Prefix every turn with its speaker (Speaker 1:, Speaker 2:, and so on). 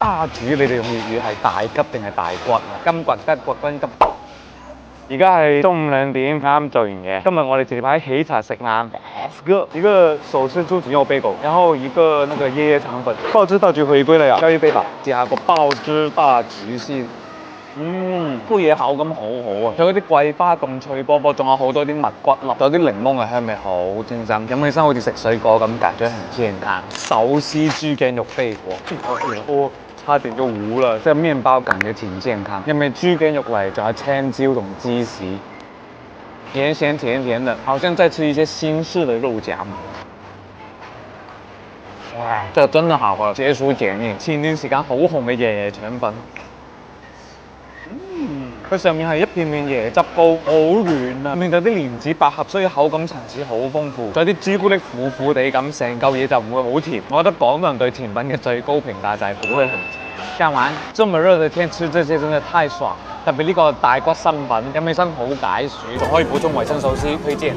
Speaker 1: 蝦煮，你哋用粵語係大吉定係大骨啊？金骨吉骨君金。而家係中午2點，啱做完嘢。今日我哋直接喺喜茶食晏。一個手撕豬頸肉貝果，然後一個那個椰腸粉。爆汁大橘回歸啦呀！交一杯吧，加個爆汁大橘先。杯嘢口感好好啊，佢嗰啲桂花咁脆波波，仲有好多啲蜜骨粒，有啲檸檬嘅香味，好清新。飲起身好似食水果咁，感覺很健康。手撕豬頸肉貝果，差點就糊了。這個麵包感覺挺健康，因為豬頸肉嚟，仲有青椒同芝士，鹹鹹甜甜的，好像在吃一些新式的肉夾饃。哇，這個真的好喝，解暑解膩。前段時間好紅嘅椰腸粉。佢上面係一片片椰汁糕，好軟啊！入面有啲蓮子百合，所以口感層次好豐富。仲有啲朱古力苦苦地咁，成嚿嘢就唔會好甜。我覺得廣東人對甜品嘅最高評價就係不會很甜。下完，這麼熱的天吃這些真的太爽，特別呢個大骨生粉，飲起身好解暑，仲可以補充維生素 C，推薦。